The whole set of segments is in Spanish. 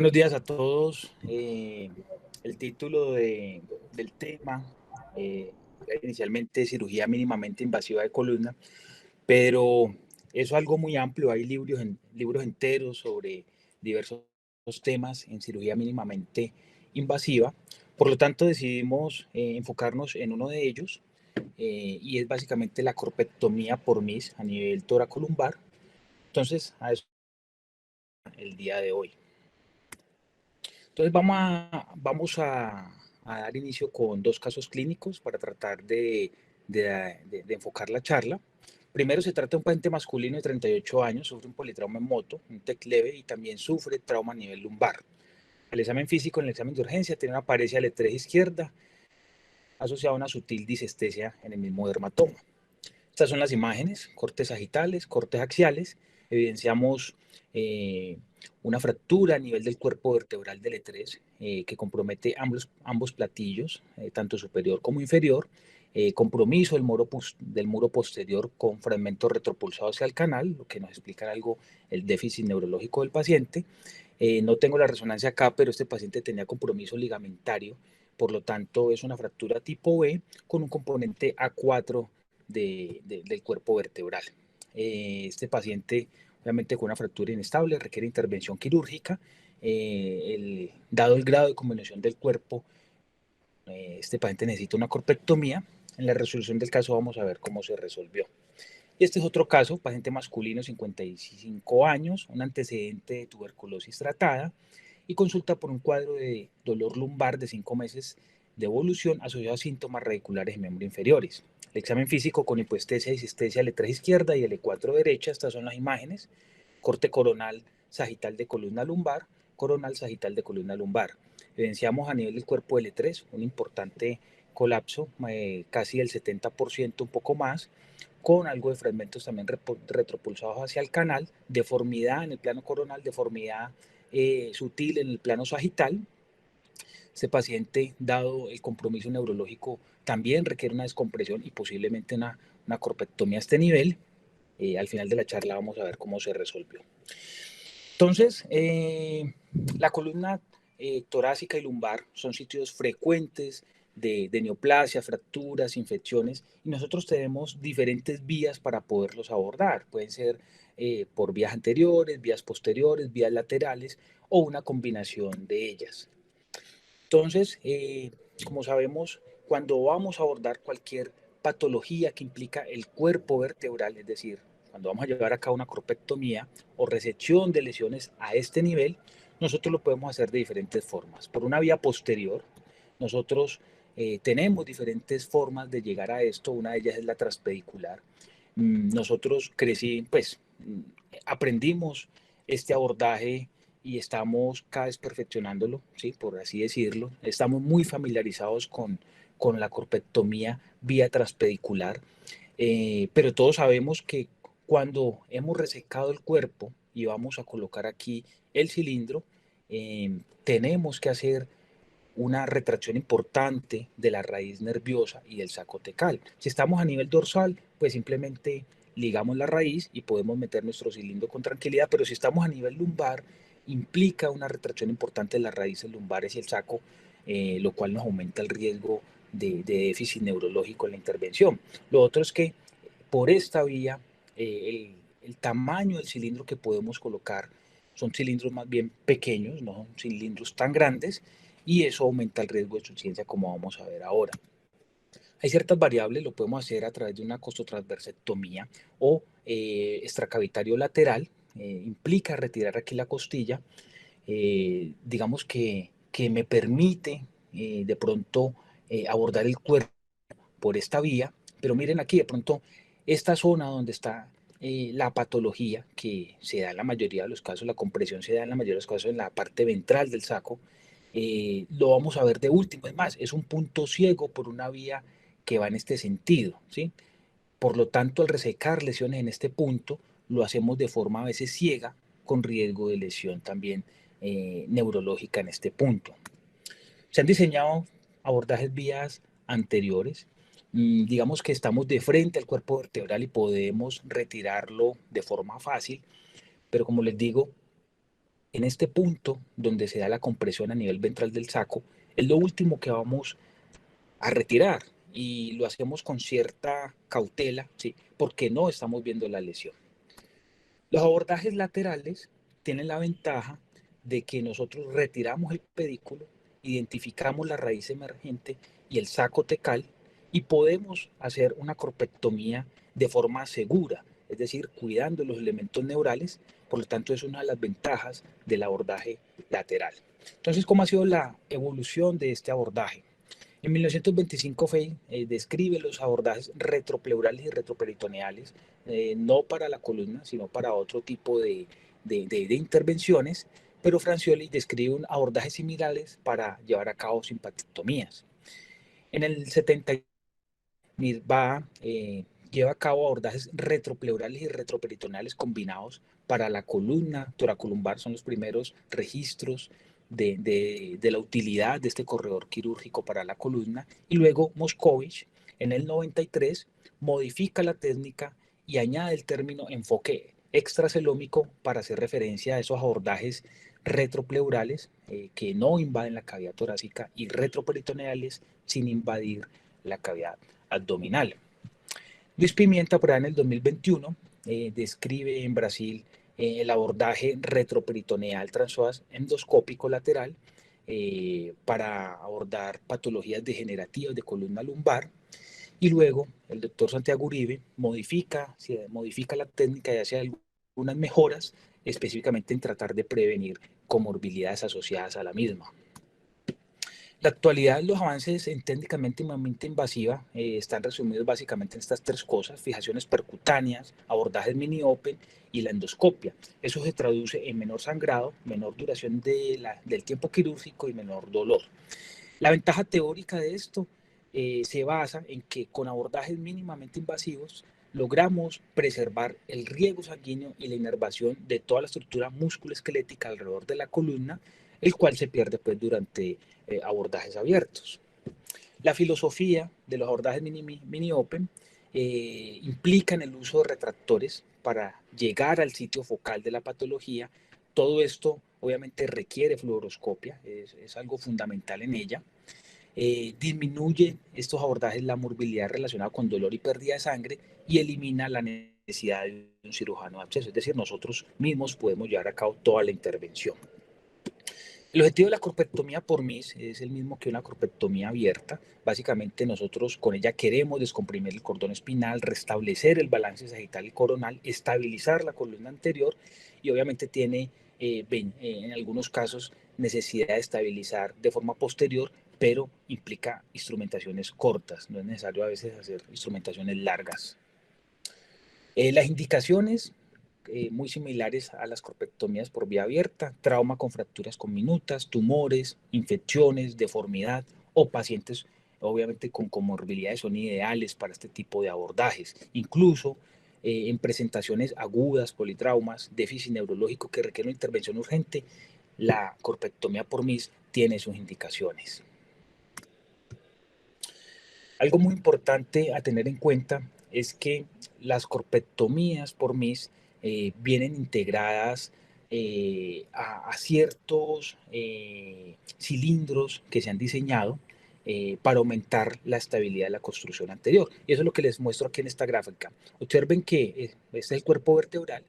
Buenos días a todos. El título del tema, era inicialmente cirugía mínimamente invasiva de columna, pero eso es algo muy amplio. Hay libros enteros sobre diversos temas en cirugía mínimamente invasiva. Por lo tanto, decidimos enfocarnos en uno de ellos, y es básicamente la corpectomía por MIS a nivel toracolumbar. Entonces, a eso el día de hoy. Entonces vamos a dar inicio con dos casos clínicos para tratar de enfocar la charla. Primero se trata de un paciente masculino de 38 años, sufre un politrauma en moto, un TEC leve y también sufre trauma a nivel lumbar. El examen físico en el examen de urgencia tiene una paresia de L3 izquierda asociada a una sutil disestesia en el mismo dermatoma. Estas son las imágenes, cortes sagitales, cortes axiales. Evidenciamos una fractura a nivel del cuerpo vertebral del E3, que compromete ambos platillos, tanto superior como inferior. Compromiso del muro posterior con fragmentos retropulsados hacia el canal, lo que nos explica algo el déficit neurológico del paciente. No tengo la resonancia acá, pero este paciente tenía compromiso ligamentario, por lo tanto es una fractura tipo B con un componente A4 del cuerpo vertebral. Este paciente, obviamente con una fractura inestable, requiere intervención quirúrgica. Dado el grado de combinación del cuerpo, este paciente necesita una corpectomía. En la resolución del caso vamos a ver cómo se resolvió. Y este es otro caso, paciente masculino, 55 años, un antecedente de tuberculosis tratada y consulta por un cuadro de dolor lumbar de 5 meses de evolución asociado a síntomas radiculares de miembros inferiores. El examen físico con hipoestesia y cistesia L3 izquierda y L4 derecha, estas son las imágenes. Corte coronal sagital de columna lumbar, coronal sagital de columna lumbar. Evidenciamos a nivel del cuerpo L3 un importante colapso, casi del 70%, un poco más, con algo de fragmentos también retropulsados hacia el canal, deformidad en el plano coronal, deformidad sutil en el plano sagital. Este paciente, dado el compromiso neurológico, también requiere una descompresión y posiblemente una corpectomía a este nivel. Al final de la charla vamos a ver cómo se resolvió. Entonces, la columna torácica y lumbar son sitios frecuentes de neoplasia, fracturas, infecciones, y nosotros tenemos diferentes vías para poderlos abordar. Pueden ser por vías anteriores, vías posteriores, vías laterales o una combinación de ellas. Entonces, como sabemos, cuando vamos a abordar cualquier patología que implica el cuerpo vertebral, es decir, cuando vamos a llevar a cabo una corpectomía o resección de lesiones a este nivel, nosotros lo podemos hacer de diferentes formas. Por una vía posterior, nosotros tenemos diferentes formas de llegar a esto. Una de ellas es la transpedicular. Nosotros aprendimos este abordaje y estamos cada vez perfeccionándolo, ¿sí? Por así decirlo. Estamos muy familiarizados con la corpectomía vía transpedicular, pero todos sabemos que cuando hemos resecado el cuerpo y vamos a colocar aquí el cilindro, tenemos que hacer una retracción importante de la raíz nerviosa y del saco tecal. Si estamos a nivel dorsal, pues simplemente ligamos la raíz y podemos meter nuestro cilindro con tranquilidad, pero si estamos a nivel lumbar, implica una retracción importante de las raíces lumbares y el saco, lo cual nos aumenta el riesgo de déficit neurológico en la intervención. Lo otro es que por esta vía, el tamaño del cilindro que podemos colocar son cilindros más bien pequeños, no son cilindros tan grandes, y eso aumenta el riesgo de insuficiencia, como vamos a ver ahora. Hay ciertas variables, lo podemos hacer a través de una costotransversectomía o extracavitario lateral. Implica retirar aquí la costilla, digamos que me permite de pronto abordar el cuerpo por esta vía, pero miren aquí de pronto esta zona donde está la patología, que se da en la mayoría de los casos, la compresión se da en la mayoría de los casos en la parte ventral del saco, lo vamos a ver de último. Es más, es un punto ciego por una vía que va en este sentido, ¿sí? Por lo tanto, al resecar lesiones en este punto, lo hacemos de forma a veces ciega, con riesgo de lesión también neurológica en este punto. Se han diseñado abordajes vías anteriores. Digamos que estamos de frente al cuerpo vertebral y podemos retirarlo de forma fácil, pero como les digo, En este punto donde se da la compresión a nivel ventral del saco, es lo último que vamos a retirar y lo hacemos con cierta cautela, ¿sí? Porque no estamos viendo la lesión. Los abordajes laterales tienen la ventaja de que nosotros retiramos el pedículo, identificamos la raíz emergente y el saco tecal y podemos hacer una corpectomía de forma segura, es decir, cuidando los elementos neurales. Por lo tanto, es una de las ventajas del abordaje lateral. Entonces, ¿cómo ha sido la evolución de este abordaje? En 1925 Fey describe los abordajes retropleurales y retroperitoneales, no para la columna, sino para otro tipo de intervenciones, pero Francioli describe un abordajes similares para llevar a cabo simpatectomías. En el 70 Mirva lleva a cabo abordajes retropleurales y retroperitoneales combinados para la columna toracolumbar, son los primeros registros de la utilidad de este corredor quirúrgico para la columna, y luego Moscovich en el 93 modifica la técnica y añade el término enfoque extracelómico para hacer referencia a esos abordajes retropleurales que no invaden la cavidad torácica y retroperitoneales sin invadir la cavidad abdominal. Luis Pimienta, por ahí en el 2021, describe en Brasil el abordaje retroperitoneal transvaso endoscópico lateral para abordar patologías degenerativas de columna lumbar. Y luego el doctor Santiago Uribe modifica la técnica y hace algunas mejoras, específicamente en tratar de prevenir comorbilidades asociadas a la misma. La actualidad, los avances en técnicamente mínimamente invasiva están resumidos básicamente en estas tres cosas: fijaciones percutáneas, abordajes mini open y la endoscopia. Eso se traduce en menor sangrado, menor duración del tiempo quirúrgico y menor dolor. La ventaja teórica de esto se basa en que con abordajes mínimamente invasivos logramos preservar el riego sanguíneo y la inervación de toda la estructura musculoesquelética alrededor de la columna, el cual se pierde pues durante abordajes abiertos. La filosofía de los abordajes mini open implica el uso de retractores para llegar al sitio focal de la patología. Todo esto obviamente requiere fluoroscopia, es algo fundamental en ella. Disminuye estos abordajes la morbilidad relacionada con dolor y pérdida de sangre y elimina la necesidad de un cirujano de absceso, es decir, nosotros mismos podemos llevar a cabo toda la intervención. El objetivo de la corpectomía por MIS es el mismo que una corpectomía abierta. Básicamente nosotros con ella queremos descomprimir el cordón espinal, restablecer el balance sagital y coronal, estabilizar la columna anterior y obviamente tiene en algunos casos necesidad de estabilizar de forma posterior, pero implica instrumentaciones cortas, no es necesario a veces hacer instrumentaciones largas. Las indicaciones muy similares a las corpectomías por vía abierta: trauma con fracturas conminutas, tumores, infecciones, deformidad o pacientes obviamente con comorbilidades son ideales para este tipo de abordajes. Incluso en presentaciones agudas, politraumas, déficit neurológico que requieren una intervención urgente, la corpectomía por MIS tiene sus indicaciones. Algo muy importante a tener en cuenta es que las corpectomías por MIS vienen integradas a ciertos cilindros que se han diseñado para aumentar la estabilidad de la construcción anterior. Y eso es lo que les muestro aquí en esta gráfica. Observen que este es el cuerpo vertebral.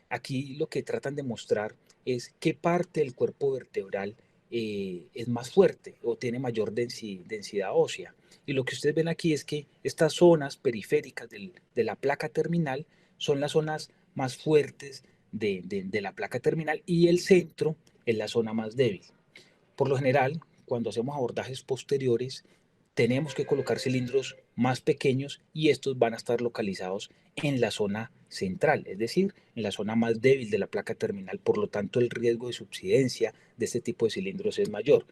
Aquí lo que tratan de mostrar es qué parte del cuerpo vertebral es más fuerte o tiene mayor densidad ósea. Y lo que ustedes ven aquí es que estas zonas periféricas de la placa terminal son las zonas más fuertes de la placa terminal y el centro es la zona más débil. Por lo general, cuando hacemos abordajes posteriores, tenemos que colocar cilindros más pequeños y estos van a estar localizados en la zona central, es decir, en la zona más débil de la placa terminal. Por lo tanto, el riesgo de subsidencia de este tipo de cilindros es mayor.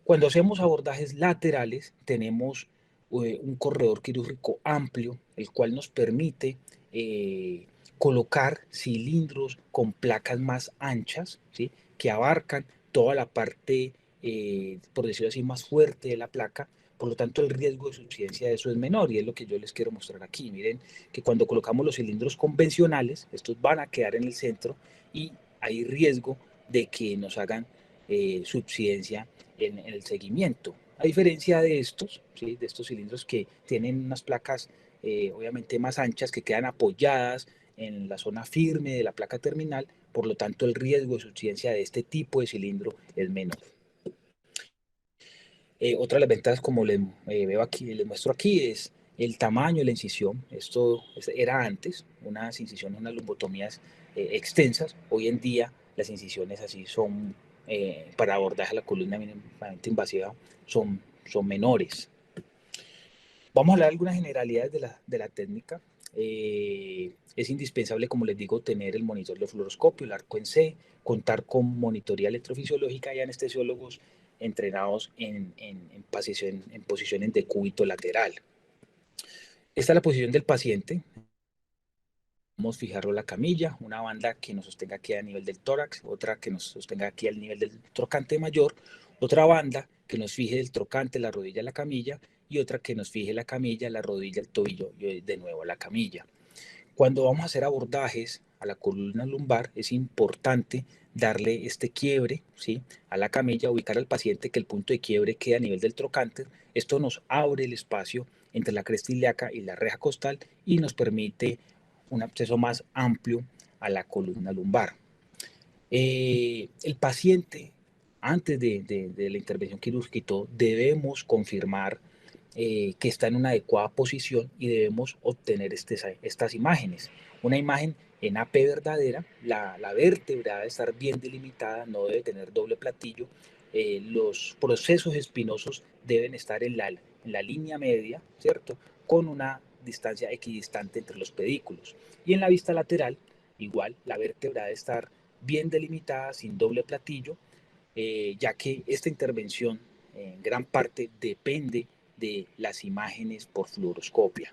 Cuando hacemos abordajes laterales, tenemos un corredor quirúrgico amplio, el cual nos permite colocar cilindros con placas más anchas, ¿sí? Que abarcan toda la parte, por decirlo así, más fuerte de la placa. Por lo tanto, el riesgo de subsidencia de eso es menor y es lo que yo les quiero mostrar aquí. Miren que cuando colocamos los cilindros convencionales, estos van a quedar en el centro y hay riesgo de que nos hagan subsidencia en el seguimiento. A diferencia de estos, ¿sí? De estos cilindros que tienen unas placas obviamente más anchas que quedan apoyadas en la zona firme de la placa terminal, por lo tanto el riesgo de subsidencia de este tipo de cilindro es menor. Otra de las ventajas, como veo aquí, les muestro aquí, es el tamaño de la incisión. Esto era antes, unas incisiones, unas lumbotomías extensas. Hoy en día las incisiones así son, para abordaje a la columna mínimamente invasiva, son menores. Vamos a hablar de algunas generalidades de la técnica. Es indispensable, como les digo, tener el monitor de fluoroscopio, el arco en C, contar con monitoría electrofisiológica y anestesiólogos entrenados en posiciones de cúbito lateral. Esta es la posición del paciente. Vamos a fijarlo en la camilla, una banda que nos sostenga aquí a nivel del tórax, otra que nos sostenga aquí al nivel del trocante mayor, otra banda que nos fije el trocante, la rodilla, la camilla, y otra que nos fije la camilla, la rodilla, el tobillo y de nuevo la camilla. Cuando vamos a hacer abordajes a la columna lumbar, es importante darle este quiebre, ¿sí?, a la camilla, ubicar al paciente que el punto de quiebre quede a nivel del trocánter. Esto nos abre el espacio entre la cresta ilíaca y la reja costal y nos permite un acceso más amplio a la columna lumbar. El paciente, antes de la intervención quirúrgica, debemos confirmar que está en una adecuada posición y debemos obtener estas imágenes. Una imagen en AP verdadera, la vértebra debe estar bien delimitada, no debe tener doble platillo, los procesos espinosos deben estar en la línea media, ¿cierto?, con una distancia equidistante entre los pedículos. Y en la vista lateral, igual, la vértebra debe estar bien delimitada, sin doble platillo, ya que esta intervención en gran parte depende de las imágenes por fluoroscopia.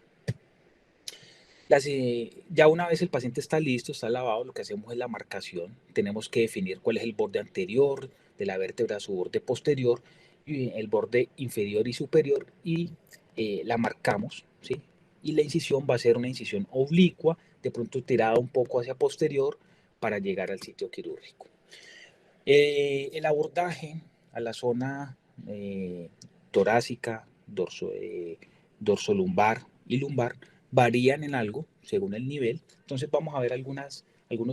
Ya una vez el paciente está listo, está lavado, lo que hacemos es la marcación. Tenemos que definir cuál es el borde anterior de la vértebra, su borde posterior, y el borde inferior y superior, y la marcamos, ¿sí? Y la incisión va a ser una incisión oblicua, de pronto tirada un poco hacia posterior para llegar al sitio quirúrgico. El abordaje a la zona torácica, dorsolumbar y lumbar varían en algo según el nivel. Entonces vamos a ver algunos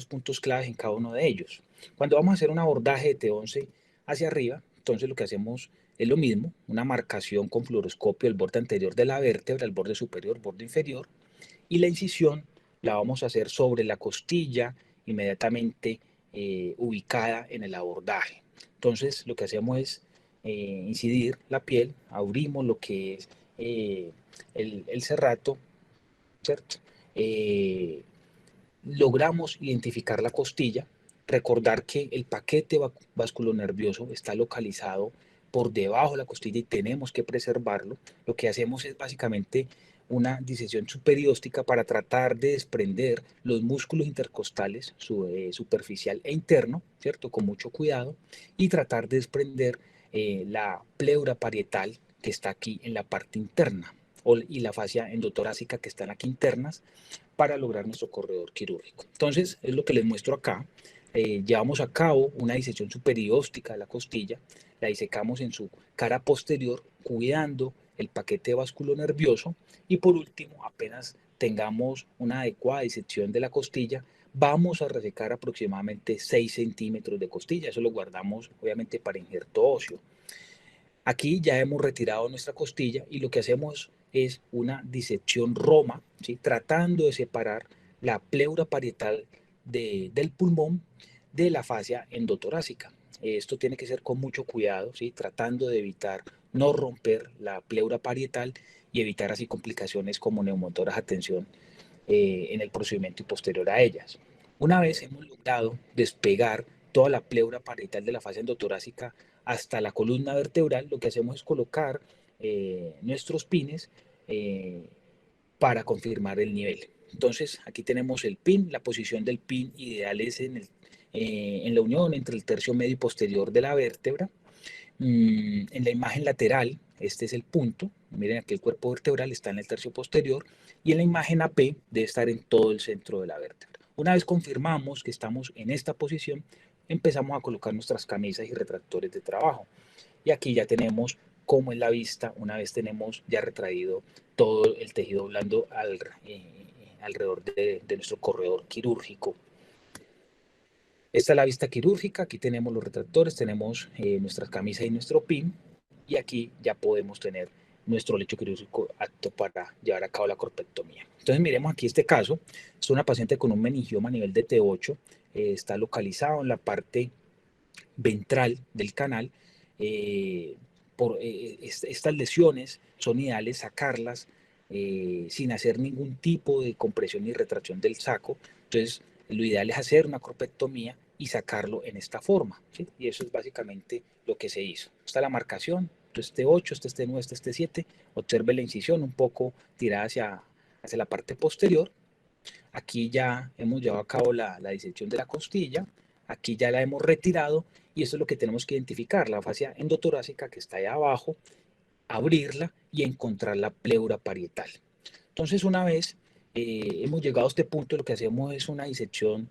puntos claves en cada uno de ellos. Cuando vamos a hacer un abordaje de T11 hacia arriba, entonces lo que hacemos es lo mismo, una marcación con fluoroscopio del borde anterior de la vértebra, el borde superior, borde inferior, y la incisión la vamos a hacer sobre la costilla inmediatamente ubicada en el abordaje. Entonces lo que hacemos es incidir la piel, abrimos lo que es el cerrato, ¿cierto? Logramos identificar la costilla, recordar que el paquete vasculonervioso está localizado por debajo de la costilla y tenemos que preservarlo. Lo que hacemos es básicamente una disección superióstica para tratar de desprender los músculos intercostales superficial e interno, ¿cierto?, con mucho cuidado, y tratar de desprender la pleura parietal que está aquí en la parte interna y la fascia endotorácica que están aquí internas, para lograr nuestro corredor quirúrgico. Entonces, es lo que les muestro acá. Llevamos a cabo una disección superióstica de la costilla, la disecamos en su cara posterior, cuidando el paquete vasculonervioso, y por último, apenas tengamos una adecuada disección de la costilla, vamos a resecar aproximadamente 6 centímetros de costilla. Eso lo guardamos obviamente para injerto óseo. Aquí ya hemos retirado nuestra costilla y lo que hacemos es una disección roma, ¿sí?, tratando de separar la pleura parietal del pulmón de la fascia endotorácica. Esto tiene que ser con mucho cuidado, ¿sí?, tratando de evitar no romper la pleura parietal y evitar así complicaciones como neumotoras a tensión en el procedimiento y posterior a ellas. Una vez hemos logrado despegar toda la pleura parietal de la fascia endotorácica hasta la columna vertebral, lo que hacemos es colocar nuestros pines para confirmar el nivel. Entonces, aquí tenemos el pin. La posición del pin ideal es en la unión entre el tercio medio y posterior de la vértebra. En la imagen lateral, este es el punto. Miren, aquí el cuerpo vertebral está en el tercio posterior, y en la imagen AP debe estar en todo el centro de la vértebra. Una vez confirmamos que estamos en esta posición, empezamos a colocar nuestras camisas y retractores de trabajo. Y aquí ya tenemos cómo es la vista una vez tenemos ya retraído todo el tejido blando alrededor de nuestro corredor quirúrgico. Esta es la vista quirúrgica, aquí tenemos los retractores, tenemos nuestras camisas y nuestro PIN, y aquí ya podemos tener nuestro lecho quirúrgico apto para llevar a cabo la corpectomía. Entonces miremos aquí este caso, es una paciente con un meningioma a nivel de T8, está localizado en la parte ventral del canal. Estas lesiones son ideales sacarlas sin hacer ningún tipo de compresión ni retracción del saco. Entonces, lo ideal es hacer una corpectomía y sacarlo en esta forma, ¿sí? Y eso es básicamente lo que se hizo. Está la marcación, este 8, este 9, este 7. Observe la incisión un poco tirada hacia la parte posterior. Aquí ya hemos llevado a cabo la disección de la costilla, aquí ya la hemos retirado y eso es lo que tenemos que identificar, la fascia endotorácica que está ahí abajo, abrirla y encontrar la pleura parietal. Entonces, una vez hemos llegado a este punto, lo que hacemos es una disección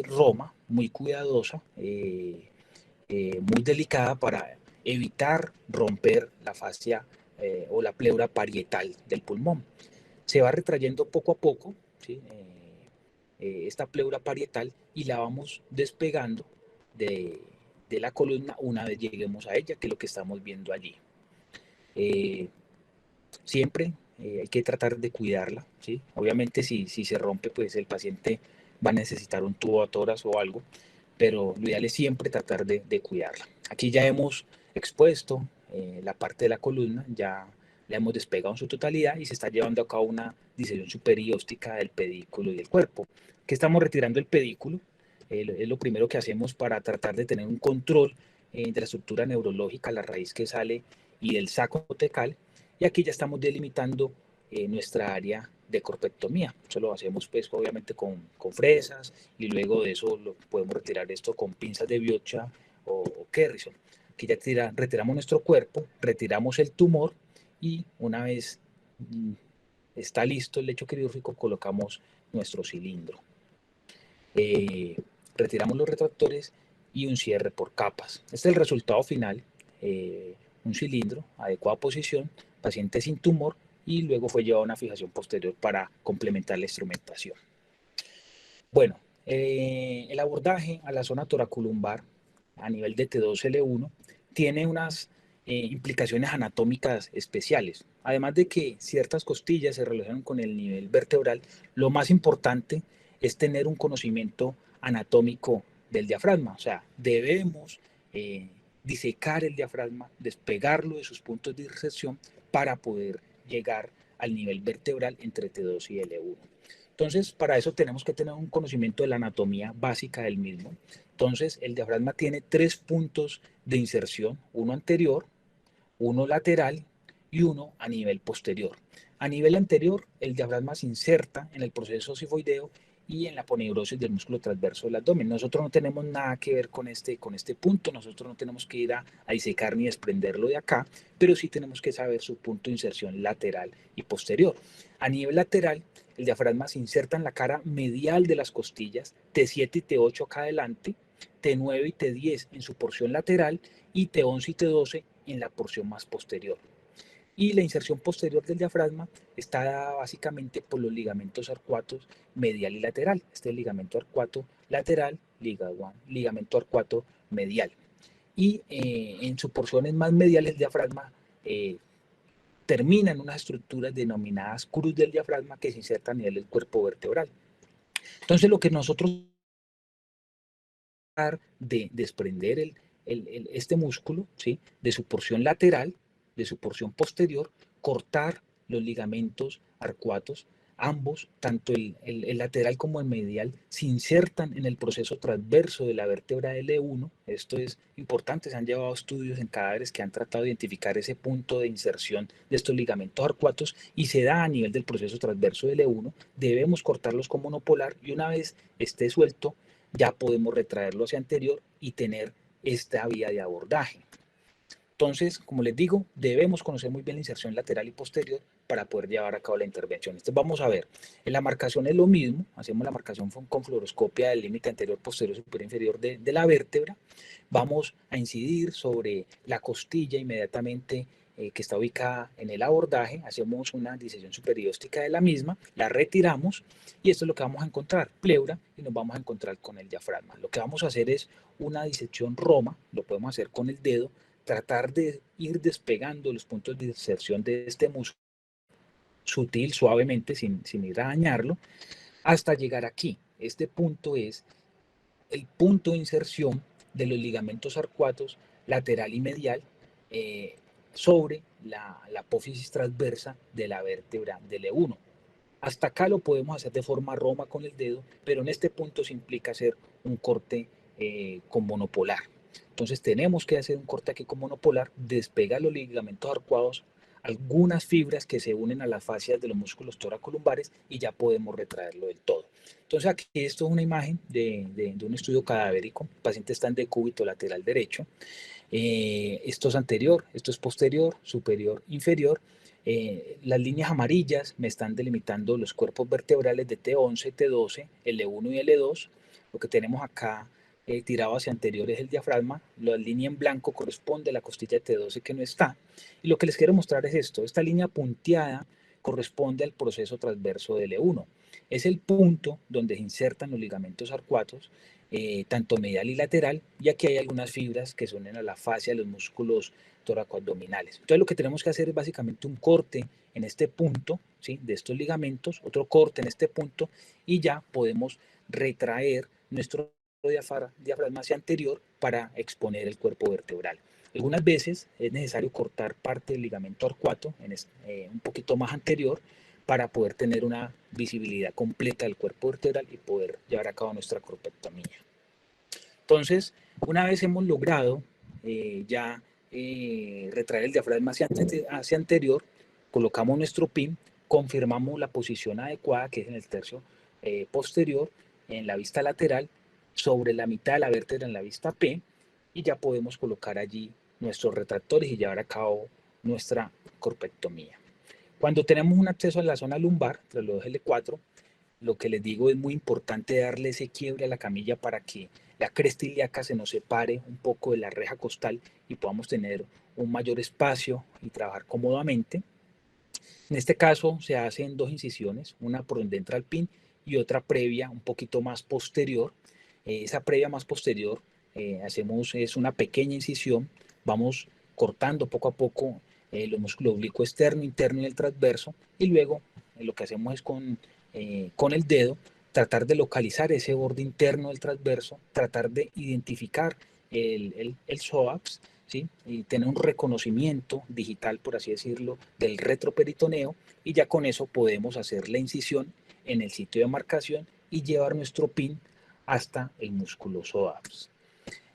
Roma, muy cuidadosa, muy delicada para evitar romper la fascia o la pleura parietal del pulmón. Se va retrayendo poco a poco, ¿sí? Esta pleura parietal y la vamos despegando de la columna una vez lleguemos a ella, que es lo que estamos viendo allí. Siempre hay que tratar de cuidarla, ¿sí? Obviamente si se rompe, pues el paciente va a necesitar un tubo a toras o algo, pero lo ideal es siempre tratar de cuidarla. Aquí ya hemos expuesto la parte de la columna, ya la hemos despegado en su totalidad y se está llevando a cabo una disección superióstica del pedículo y del cuerpo. ¿Qué estamos retirando el pedículo? Es lo primero que hacemos para tratar de tener un control de la estructura neurológica, la raíz que sale y del saco tecal. Y aquí ya estamos delimitando nuestra área de corpectomía. Eso lo hacemos pues obviamente con fresas y luego de eso lo podemos retirar esto con pinzas de Biocha o Kerrison. Aquí ya retiramos nuestro cuerpo, retiramos el tumor y una vez está listo el lecho quirúrgico colocamos nuestro cilindro. Retiramos los retractores y un cierre por capas. Este es el resultado final. Un cilindro, adecuada posición, paciente sin tumor y luego fue llevado a una fijación posterior para complementar la instrumentación. Bueno, el abordaje a la zona toracolumbar a nivel de T2L1 tiene unas implicaciones anatómicas especiales. Además de que ciertas costillas se relacionan con el nivel vertebral, lo más importante es tener un conocimiento anatómico del diafragma. O sea, debemos disecar el diafragma, despegarlo de sus puntos de inserción para poder llegar al nivel vertebral entre T2 y L1. Entonces, para eso tenemos que tener un conocimiento de la anatomía básica del mismo. Entonces, el diafragma tiene 3 puntos de inserción, uno anterior, uno lateral y uno a nivel posterior. A nivel anterior, el diafragma se inserta en el proceso sifoideo y en la aponeurosis del músculo transverso del abdomen. Nosotros no tenemos nada que ver con este punto, nosotros no tenemos que ir a disecar ni desprenderlo de acá, pero sí tenemos que saber su punto de inserción lateral y posterior. A nivel lateral, el diafragma se inserta en la cara medial de las costillas, T7 y T8 acá adelante, T9 y T10 en su porción lateral y T11 y T12 en la porción más posterior. Y la inserción posterior del diafragma está dada básicamente por los ligamentos arcuatos medial y lateral. Este es el ligamento arcuato lateral, ligamento arcuato medial. Y en sus porciones más mediales el diafragma termina en unas estructuras denominadas cruz del diafragma que se insertan a nivel del cuerpo vertebral. Entonces lo que nosotros de desprender este músculo, ¿sí? De su porción lateral, de su porción posterior, cortar los ligamentos arcuatos, ambos, tanto el lateral como el medial, se insertan en el proceso transverso de la vértebra L1. Esto es importante, se han llevado estudios en cadáveres que han tratado de identificar ese punto de inserción de estos ligamentos arcuatos y se da a nivel del proceso transverso de L1. Debemos cortarlos como monopolar y una vez esté suelto, ya podemos retraerlo hacia anterior y tener esta vía de abordaje. Entonces, como les digo, debemos conocer muy bien la inserción lateral y posterior para poder llevar a cabo la intervención. Entonces vamos a ver, en la marcación es lo mismo, hacemos la marcación con fluoroscopia del límite anterior, posterior, superior, inferior de la vértebra. Vamos a incidir sobre la costilla inmediatamente que está ubicada en el abordaje, hacemos una disección superióstica de la misma, la retiramos y esto es lo que vamos a encontrar, pleura, y nos vamos a encontrar con el diafragma. Lo que vamos a hacer es una disección roma, lo podemos hacer con el dedo, tratar de ir despegando los puntos de inserción de este músculo sutil, suavemente, sin ir a dañarlo, hasta llegar aquí. Este punto es el punto de inserción de los ligamentos arcuatos lateral y medial sobre la apófisis transversa de la vértebra del E1. Hasta acá lo podemos hacer de forma roma con el dedo, pero en este punto se implica hacer un corte con monopolar. Entonces tenemos que hacer un corte aquí con monopolar, despegar los ligamentos arcuados, algunas fibras que se unen a las fascias de los músculos toracolumbares y ya podemos retraerlo del todo. Entonces aquí esto es una imagen de un estudio cadavérico. El paciente está en decúbito lateral derecho. Esto es anterior, esto es posterior, superior, inferior. Las líneas amarillas me están delimitando los cuerpos vertebrales de T11, T12, L1 y L2. Lo que tenemos acá tirado hacia anterior es el diafragma. La línea en blanco corresponde a la costilla de T12 que no está. Y lo que les quiero mostrar es esto. Esta línea punteada corresponde al proceso transverso del L1. Es el punto donde se insertan los ligamentos arcuatos, tanto medial y lateral, y aquí hay algunas fibras que se unen a la fascia de los músculos toracoabdominales. Entonces lo que tenemos que hacer es básicamente un corte en este punto, ¿sí?, de estos ligamentos, otro corte en este punto, y ya podemos retraer nuestro diafragma hacia anterior para exponer el cuerpo vertebral. Algunas veces es necesario cortar parte del ligamento arcuato un poquito más anterior para poder tener una visibilidad completa del cuerpo vertebral y poder llevar a cabo nuestra corpectomía. Entonces, una vez hemos logrado ya retraer el diafragma hacia anterior, colocamos nuestro pin, confirmamos la posición adecuada, que es en el tercio posterior, en la vista lateral, sobre la mitad de la vértebra en la vista P, y ya podemos colocar allí nuestros retractores y llevar a cabo nuestra corpectomía. Cuando tenemos un acceso a la zona lumbar, tras los L4, lo que les digo es muy importante darle ese quiebre a la camilla para que la cresta ilíaca se nos separe un poco de la reja costal y podamos tener un mayor espacio y trabajar cómodamente. En este caso se hacen dos incisiones, una por donde entra el pin y otra previa un poquito más posterior. Esa previa más posterior hacemos es una pequeña incisión, vamos cortando poco a poco los músculos oblicuo externo, interno y el transverso, y luego lo que hacemos es con el dedo tratar de localizar ese borde interno del transverso, tratar de identificar el psoas, ¿sí?, y tener un reconocimiento digital, por así decirlo, del retroperitoneo, y ya con eso podemos hacer la incisión en el sitio de marcación y llevar nuestro pin hasta el músculo psoas.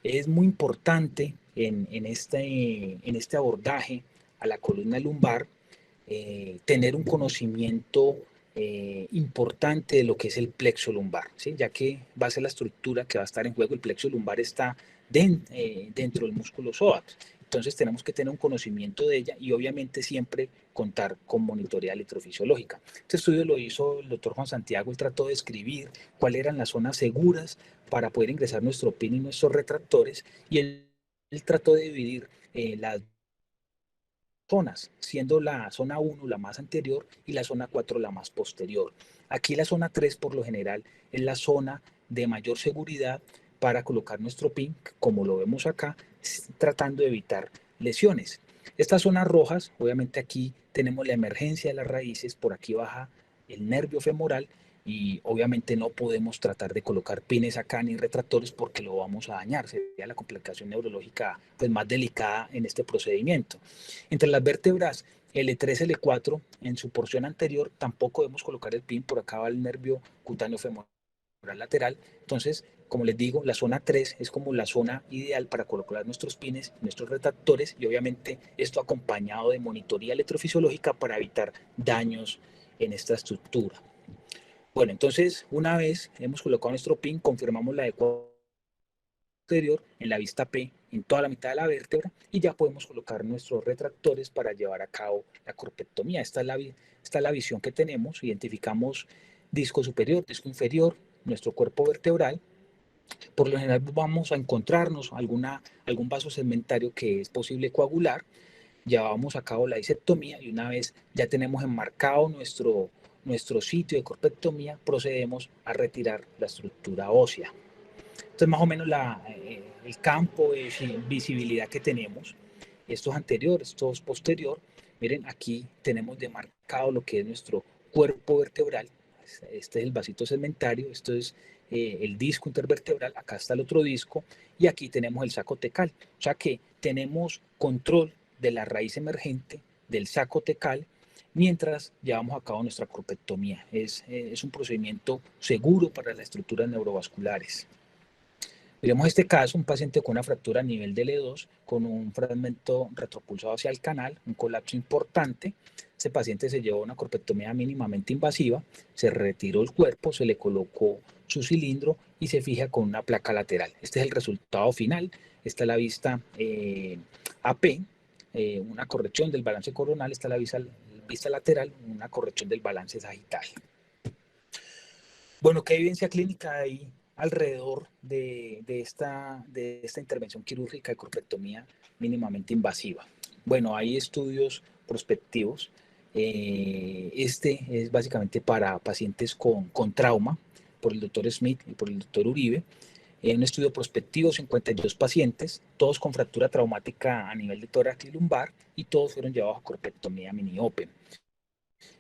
Es muy importante en este abordaje a la columna lumbar tener un conocimiento importante de lo que es el plexo lumbar, ¿sí?, ya que va a ser la estructura que va a estar en juego. El plexo lumbar está dentro del músculo psoas. Entonces tenemos que tener un conocimiento de ella y obviamente siempre contar con monitoría electrofisiológica. Este estudio lo hizo el doctor Juan Santiago. Él trató de escribir cuáles eran las zonas seguras para poder ingresar nuestro pin y nuestros retractores, y él trató de dividir las zonas, siendo la zona 1 la más anterior y la zona 4 la más posterior. Aquí la zona 3 por lo general es la zona de mayor seguridad para colocar nuestro pin, como lo vemos acá, tratando de evitar lesiones. Estas zonas rojas, obviamente aquí tenemos la emergencia de las raíces, por aquí baja el nervio femoral y obviamente no podemos tratar de colocar pines acá ni retractores porque lo vamos a dañar. Sería la complicación neurológica pues más delicada en este procedimiento. Entre las vértebras L3, L4, en su porción anterior tampoco debemos colocar el pin, por acá va el nervio cutáneo femoral lateral. Entonces, como les digo, la zona 3 es como la zona ideal para colocar nuestros pines, nuestros retractores, y obviamente esto acompañado de monitoría electrofisiológica para evitar daños en esta estructura. Bueno, entonces una vez hemos colocado nuestro pin, confirmamos la adecuada posterior en la vista P en toda la mitad de la vértebra y ya podemos colocar nuestros retractores para llevar a cabo la corpectomía. Esta es la visión que tenemos. Identificamos disco superior, disco inferior, nuestro cuerpo vertebral. Por lo general vamos a encontrarnos algún vaso segmentario que es posible coagular. Llevamos a cabo la disectomía y una vez ya tenemos enmarcado nuestro sitio de corpectomía, procedemos a retirar la estructura ósea. Entonces, más o menos el campo de visibilidad que tenemos, esto es anterior, esto es posterior. Miren, aquí tenemos demarcado lo que es nuestro cuerpo vertebral. Este es el vasito segmentario, esto es el disco intervertebral, acá está el otro disco, y aquí tenemos el saco tecal. O sea que tenemos control de la raíz emergente del saco tecal mientras llevamos a cabo nuestra corpectomía. Es un procedimiento seguro para las estructuras neurovasculares. Miremos este caso, un paciente con una fractura a nivel de L2, con un fragmento retropulsado hacia el canal, un colapso importante. Ese paciente se llevó una corpectomía mínimamente invasiva, se retiró el cuerpo, se le colocó su cilindro y se fija con una placa lateral. Este es el resultado final. Esta es la vista AP, una corrección del balance coronal. Esta es la vista lateral, una corrección del balance sagital. Bueno, ¿qué evidencia clínica hay alrededor de esta intervención quirúrgica de corpectomía mínimamente invasiva? Bueno, hay estudios prospectivos. Este es básicamente para pacientes con trauma, por el doctor Smith y por el doctor Uribe. Un estudio prospectivo, 52 pacientes, todos con fractura traumática a nivel de tórax y lumbar, y todos fueron llevados a corpectomía mini-open.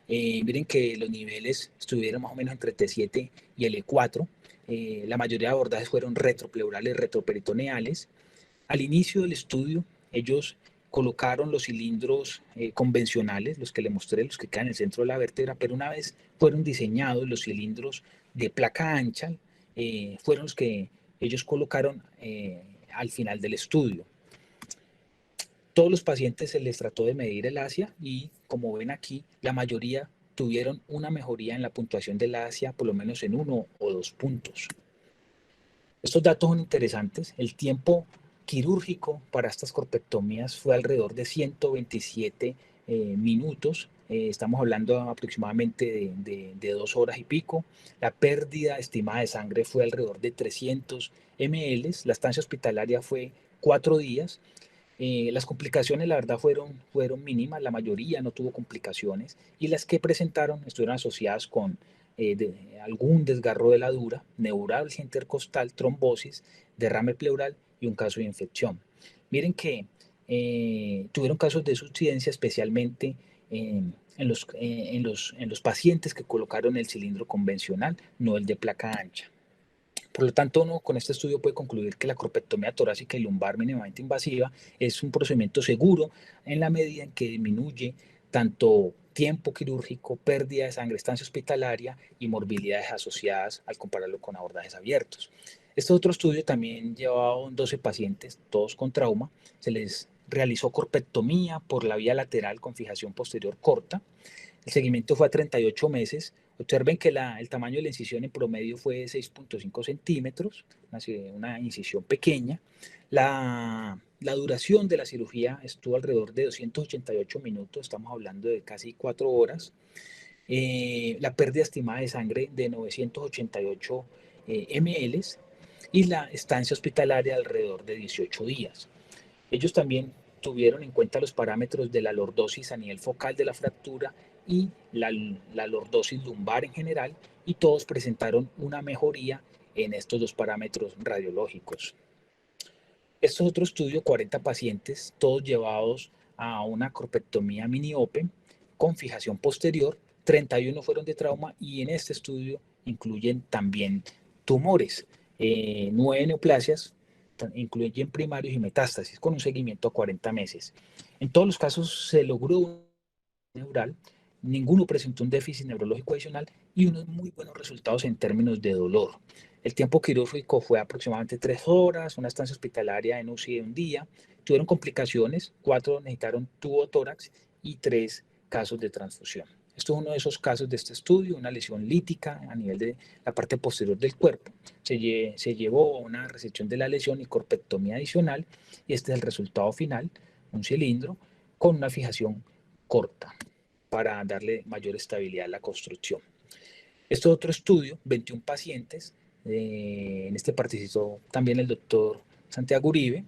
Miren que los niveles estuvieron más o menos entre T7 y L4. La mayoría de abordajes fueron retropleurales, retroperitoneales. Al inicio del estudio, ellos colocaron los cilindros convencionales, los que le mostré, los que quedan en el centro de la vértebra, pero una vez fueron diseñados los cilindros de placa ancha, fueron los que ellos colocaron al final del estudio. Todos los pacientes se les trató de medir el ASIA y, como ven aquí, la mayoría tuvieron una mejoría en la puntuación del ASIA, por lo menos en 1 o 2 puntos. Estos datos son interesantes. El tiempo quirúrgico para estas corpectomías fue alrededor de 127 minutos. Estamos hablando aproximadamente de 2 horas y pico. La pérdida estimada de sangre fue alrededor de 300 ml. La estancia hospitalaria fue 4 días. Las complicaciones, la verdad, fueron mínimas. La mayoría no tuvo complicaciones y las que presentaron estuvieron asociadas con algún desgarro de la dura, neuralgia intercostal, trombosis, derrame pleural y un caso de infección. Miren que tuvieron casos de subsidencia especialmente en los pacientes que colocaron el cilindro convencional, no el de placa ancha. Por lo tanto, uno con este estudio puede concluir que la corpectomía torácica y lumbar mínimamente invasiva es un procedimiento seguro en la medida en que disminuye tanto tiempo quirúrgico, pérdida de sangre, estancia hospitalaria y morbilidades asociadas al compararlo con abordajes abiertos. Este otro estudio también llevaba 12 pacientes, todos con trauma. Se les realizó corpectomía por la vía lateral con fijación posterior corta. El seguimiento fue a 38 meses. Observen que el tamaño de la incisión en promedio fue de 6.5 centímetros, una incisión pequeña. La duración de la cirugía estuvo alrededor de 288 minutos, estamos hablando de casi 4 horas. La pérdida estimada de sangre de 988 ml y la estancia hospitalaria alrededor de 18 días. Ellos también tuvieron en cuenta los parámetros de la lordosis a nivel focal de la fractura y la lordosis lumbar en general, y todos presentaron una mejoría en estos 2 parámetros radiológicos. Estos otro estudio, 40 pacientes, todos llevados a una corpectomía mini-open con fijación posterior, 31 fueron de trauma y en este estudio incluyen también tumores, 9 neoplasias, incluyen primarios y metástasis, con un seguimiento a 40 meses. En todos los casos se logró un neural, ninguno presentó un déficit neurológico adicional y unos muy buenos resultados en términos de dolor. El tiempo quirúrgico fue aproximadamente 3 horas, una estancia hospitalaria en UCI de un día. Tuvieron complicaciones, 4 necesitaron tubo tórax y 3 casos de transfusión. Esto es uno de esos casos de este estudio, una lesión lítica a nivel de la parte posterior del cuerpo. Se llevó a una resección de la lesión y corpectomía adicional, y este es el resultado final, un cilindro con una fijación corta para darle mayor estabilidad a la construcción. Este otro estudio, 21 pacientes, en este participó también el doctor Santiago Uribe.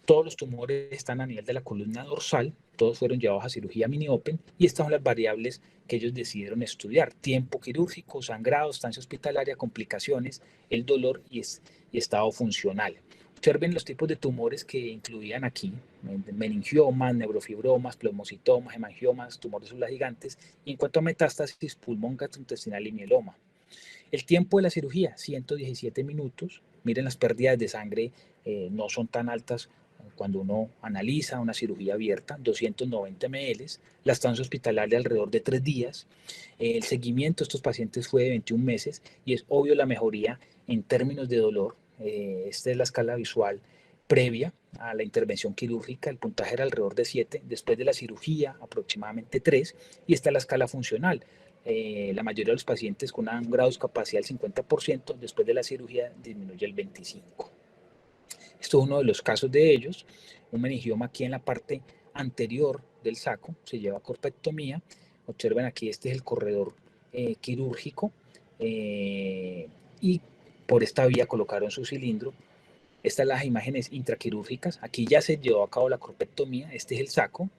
Todos los tumores están a nivel de la columna dorsal, todos fueron llevados a cirugía mini-open, y estas son las variables que ellos decidieron estudiar: tiempo quirúrgico, sangrado, estancia hospitalaria, complicaciones, el dolor y estado funcional. Observen los tipos de tumores que incluían aquí: meningiomas, neurofibromas, pleomocitomas, hemangiomas, tumores de células gigantes, y en cuanto a metástasis, pulmón, gastrointestinal y mieloma. El tiempo de la cirugía, 117 minutos. Miren, las pérdidas de sangre no son tan altas cuando uno analiza una cirugía abierta, 290 ml. La estancia hospitalaria alrededor de 3 días. El seguimiento de estos pacientes fue de 21 meses y es obvio la mejoría en términos de dolor. Esta es la escala visual previa a la intervención quirúrgica. El puntaje era alrededor de 7, después de la cirugía aproximadamente 3, y esta es la escala funcional. La mayoría de los pacientes con un grado de discapacidad del 50%, después de la cirugía disminuye el 25%. Esto es uno de los casos de ellos, un meningioma aquí en la parte anterior del saco, se lleva a corpectomía. Observen aquí, este es el corredor quirúrgico, y por esta vía colocaron su cilindro. Estas son las imágenes intraquirúrgicas. Aquí ya se llevó a cabo la corpectomía. Este es el saco.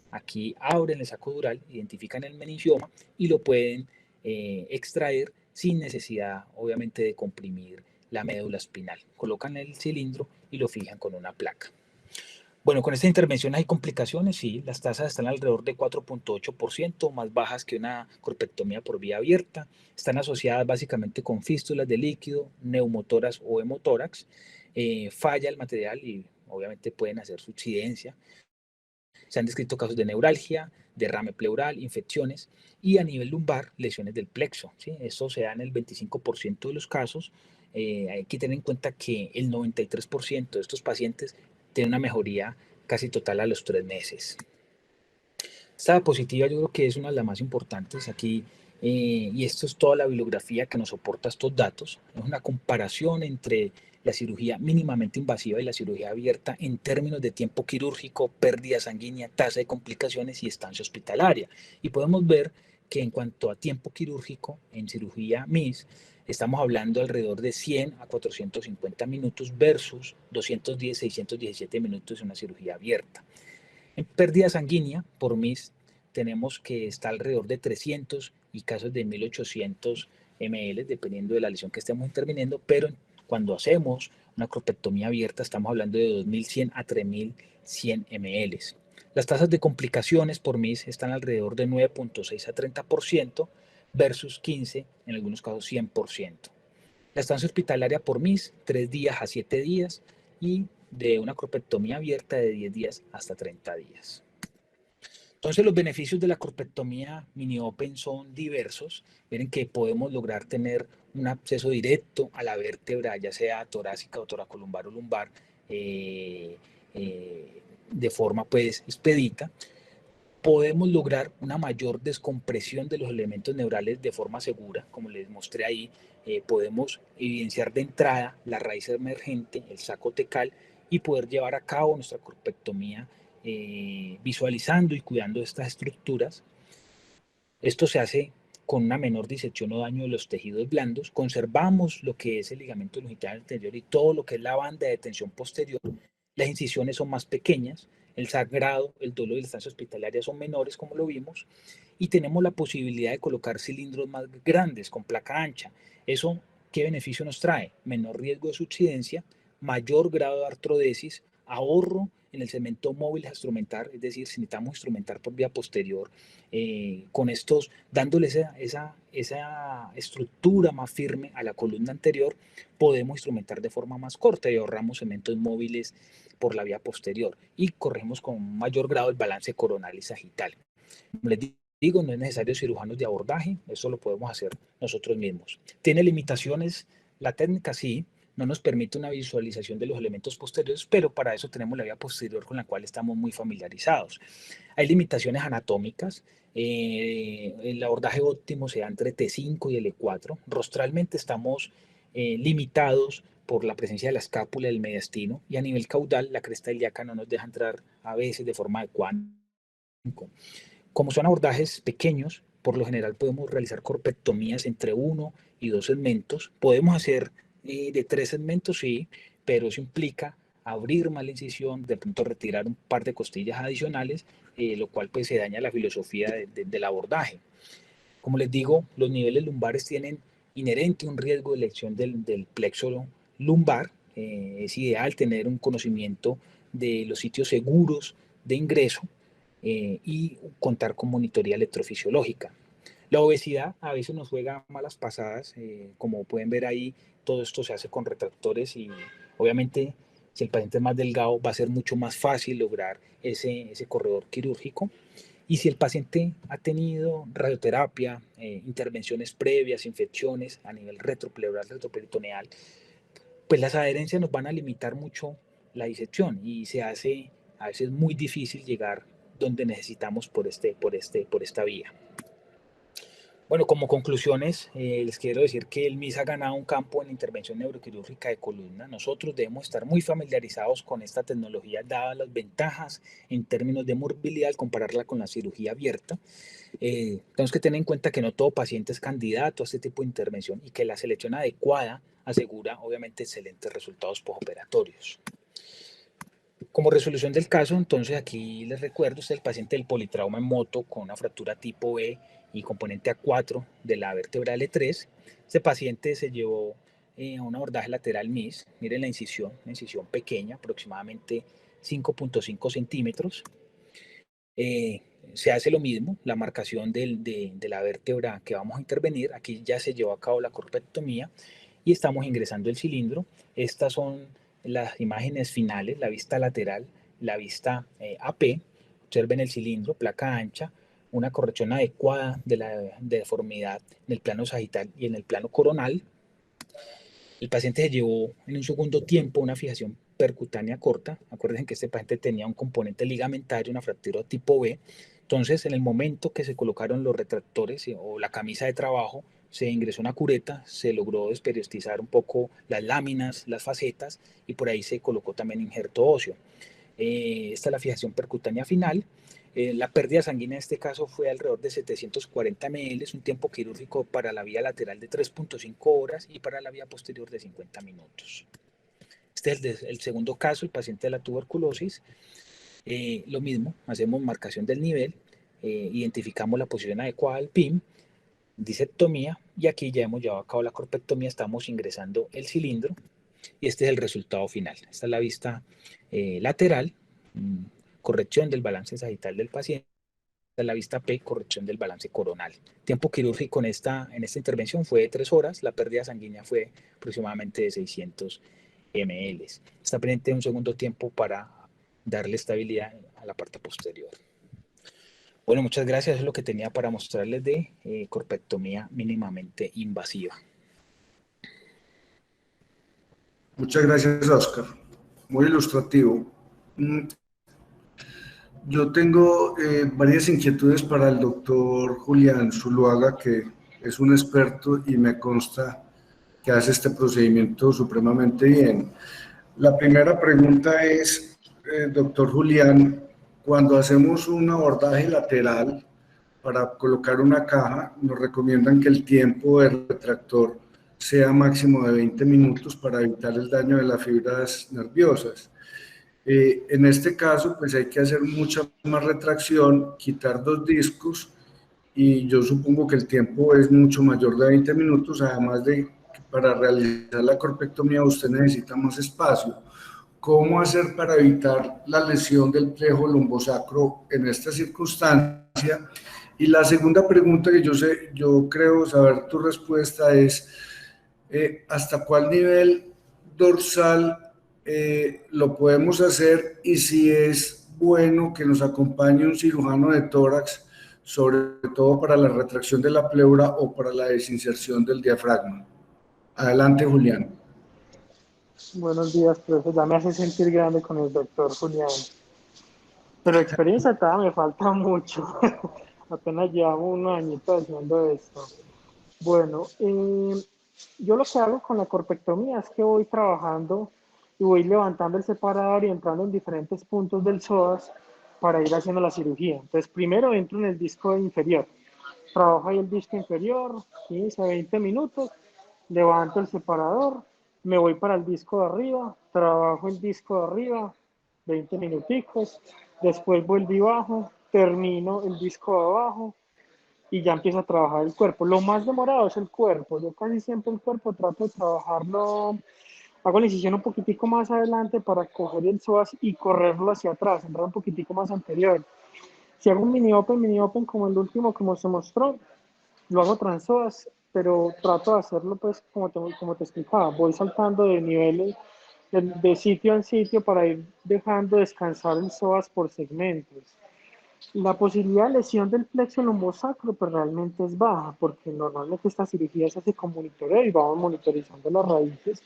Aquí abren el saco dural, identifican el meningioma y lo pueden extraer sin necesidad, obviamente, de comprimir la médula espinal. Colocan el cilindro y lo fijan con una placa. Bueno, con esta intervención hay complicaciones, sí, las tasas están alrededor de 4.8%, más bajas que una corpectomía por vía abierta. Están asociadas básicamente con fístulas de líquido, neumotórax o hemotórax. Falla el material y obviamente pueden hacer subsidencia. Se han descrito casos de neuralgia, derrame pleural, infecciones, y a nivel lumbar, lesiones del plexo, ¿sí? Esto se da en el 25% de los casos. Hay que tener en cuenta que el 93% de estos pacientes tiene una mejoría casi total a los 3 meses. Esta diapositiva yo creo que es una de las más importantes aquí, y esto es toda la bibliografía que nos soporta estos datos. Es una comparación entre la cirugía mínimamente invasiva y la cirugía abierta en términos de tiempo quirúrgico, pérdida sanguínea, tasa de complicaciones y estancia hospitalaria. Y podemos ver que en cuanto a tiempo quirúrgico en cirugía MIS, estamos hablando alrededor de 100 a 450 minutos versus 210, 617 minutos en una cirugía abierta. En pérdida sanguínea por MIS tenemos que está alrededor de 300 y casos de 1800 ml, dependiendo de la lesión que estemos interviniendo, pero cuando hacemos una corpectomía abierta estamos hablando de 2100 a 3100 ml. Las tasas de complicaciones por MIS están alrededor de 9.6 a 30% versus 15, en algunos casos 100%. La estancia hospitalaria por MIS, 3 días a 7 días, y de una corpectomía abierta de 10 días hasta 30 días. Entonces, los beneficios de la corpectomía mini-open son diversos. Miren que podemos lograr tener un acceso directo a la vértebra, ya sea torácica o toracolumbar o lumbar, de forma pues expedita. Podemos lograr una mayor descompresión de los elementos neurales de forma segura, como les mostré ahí. Podemos evidenciar de entrada la raíz emergente, el saco tecal, y poder llevar a cabo nuestra corpectomía visualizando y cuidando estas estructuras. Esto se hace con una menor disección o daño de los tejidos blandos. Conservamos lo que es el ligamento longitinal anterior y todo lo que es la banda de tensión posterior. Las incisiones son más pequeñas, el sangrado, el dolor y la estancia hospitalaria son menores, como lo vimos, y tenemos la posibilidad de colocar cilindros más grandes con placa ancha. ¿Eso qué beneficio nos trae? Menor riesgo de subsidencia, mayor grado de artrodesis, ahorro en el segmento móvil a instrumentar, es decir, si necesitamos instrumentar por vía posterior, con estos, dándole esa estructura más firme a la columna anterior, podemos instrumentar de forma más corta y ahorramos segmentos móviles por la vía posterior y corremos con mayor grado el balance coronal y sagital. Como les digo, no es necesario cirujanos de abordaje, eso lo podemos hacer nosotros mismos. ¿Tiene limitaciones la técnica? Sí. no nos permite una visualización de los elementos posteriores, pero para eso tenemos la vía posterior con la cual estamos muy familiarizados. Hay limitaciones anatómicas. El abordaje óptimo se da entre T5 y L4. Rostralmente estamos limitados por la presencia de la escápula y del mediastino, y a nivel caudal la cresta ilíaca no nos deja entrar a veces de forma adecuada. Como son abordajes pequeños, por lo general podemos realizar corpectomías entre 1 y 2 segmentos. Podemos hacer de 3 segmentos, sí, pero eso implica abrir más la incisión, de pronto retirar un par de costillas adicionales, lo cual pues se daña la filosofía del abordaje. Como les digo, los niveles lumbares tienen inherente un riesgo de lesión del plexo lumbar. Es ideal tener un conocimiento de los sitios seguros de ingreso y contar con monitoría electrofisiológica. La obesidad a veces nos juega malas pasadas, como pueden ver ahí, todo esto se hace con retractores y obviamente si el paciente es más delgado va a ser mucho más fácil lograr ese corredor quirúrgico. Y si el paciente ha tenido radioterapia, intervenciones previas, infecciones a nivel retropleural, retroperitoneal, pues las adherencias nos van a limitar mucho la disección y se hace a veces muy difícil llegar donde necesitamos por esta vía. Bueno, como conclusiones, les quiero decir que el MIS ha ganado un campo en la intervención neuroquirúrgica de columna. Nosotros debemos estar muy familiarizados con esta tecnología, dadas las ventajas en términos de morbilidad al compararla con la cirugía abierta. Tenemos que tener en cuenta que no todo paciente es candidato a este tipo de intervención y que la selección adecuada asegura, obviamente, excelentes resultados postoperatorios. Como resolución del caso, entonces aquí les recuerdo, este es el paciente del politrauma en moto con una fractura tipo B y componente A4 de la vértebra L3. Este paciente se llevó a un abordaje lateral MIS. Miren la incisión, una incisión pequeña, aproximadamente 5.5 centímetros. Se hace lo mismo, la marcación de la vértebra que vamos a intervenir. Aquí ya se llevó a cabo la corpectomía y estamos ingresando el cilindro. Estas son las imágenes finales, la vista lateral, la vista AP. Observen el cilindro, placa ancha, una corrección adecuada de la deformidad en el plano sagital y en el plano coronal. El paciente se llevó en un segundo tiempo una fijación percutánea corta. Acuérdense que este paciente tenía un componente ligamentario, una fractura tipo B. Entonces, en el momento que se colocaron los retractores o la camisa de trabajo, se ingresó una cureta, se logró desperiostizar un poco las láminas, las facetas, y por ahí se colocó también injerto óseo. Esta es la fijación percutánea final. La pérdida sanguínea en este caso fue alrededor de 740 ml, un tiempo quirúrgico para la vía lateral de 3.5 horas y para la vía posterior de 50 minutos. Este es el segundo caso, el paciente de la tuberculosis. Lo mismo, hacemos marcación del nivel, identificamos la posición adecuada del PIM, disectomía, y aquí ya hemos llevado a cabo la corpectomía, estamos ingresando el cilindro y este es el resultado final. Esta es la vista lateral, corrección del balance sagital del paciente. Esta es la vista P, corrección del balance coronal. Tiempo quirúrgico en esta intervención fue de 3 horas, la pérdida sanguínea fue aproximadamente de 600 ml. Está pendiente un segundo tiempo para darle estabilidad a la parte posterior. Bueno, muchas gracias. Es lo que tenía para mostrarles de corpectomía mínimamente invasiva. Muchas gracias, Oscar. Muy ilustrativo. Yo tengo varias inquietudes para el doctor Julián Zuluaga, que es un experto y me consta que hace este procedimiento supremamente bien. La primera pregunta es, doctor Julián, cuando hacemos un abordaje lateral para colocar una caja, nos recomiendan que el tiempo del retractor sea máximo de 20 minutos para evitar el daño de las fibras nerviosas. En este caso, pues hay que hacer mucha más retracción, quitar 2 discos y yo supongo que el tiempo es mucho mayor de 20 minutos, además de que para realizar la corpectomía usted necesita más espacio. ¿Cómo hacer para evitar la lesión del plejo lumbosacro en esta circunstancia? Y la segunda pregunta que yo creo saber tu respuesta es, ¿hasta cuál nivel dorsal lo podemos hacer y si es bueno que nos acompañe un cirujano de tórax, sobre todo para la retracción de la pleura o para la desinserción del diafragma? Adelante, Julián. Buenos días, profesor. Ya me hace sentir grande con el doctor Julián. Pero experiencia todavía me falta mucho. Apenas llevamos unos añitos haciendo esto. Bueno, yo lo que hago con la corpectomía es que voy trabajando y voy levantando el separador y entrando en diferentes puntos del psoas para ir haciendo la cirugía. Entonces, primero entro en el disco inferior. Trabajo ahí el disco inferior, 15 a 20 minutos, levanto el separador, me voy para el disco de arriba, trabajo el disco de arriba, 20 minuticos, después vuelvo y bajo, termino el disco de abajo y ya empiezo a trabajar el cuerpo. Lo más demorado es el cuerpo, yo casi siempre el cuerpo trato de trabajarlo, hago la incisión un poquitico más adelante para coger el psoas y correrlo hacia atrás, entrar un poquitico más anterior. Si hago un mini open como el último, como se mostró, lo hago transoas, pero trato de hacerlo pues como te explicaba, voy saltando de niveles de sitio en sitio para ir dejando descansar el psoas por segmentos. La posibilidad de lesión del plexo lumbosacro pues realmente es baja, porque normalmente esta cirugía se hace con monitoreo y vamos monitorizando las raíces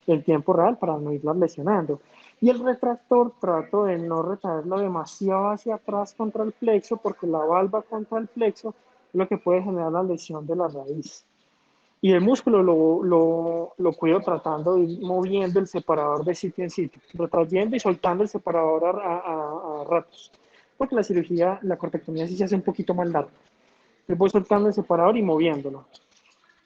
en tiempo real para no irlas lesionando. Y el retractor trato de no retraerlo demasiado hacia atrás contra el plexo, porque la valva contra el plexo es lo que puede generar la lesión de la raíz. Y el músculo lo cuido tratando de ir moviendo el separador de sitio en sitio, retrayendo y soltando el separador a ratos. Porque la cirugía, la corpectomía sí se hace un poquito más larga. Yo voy soltando el separador y moviéndolo.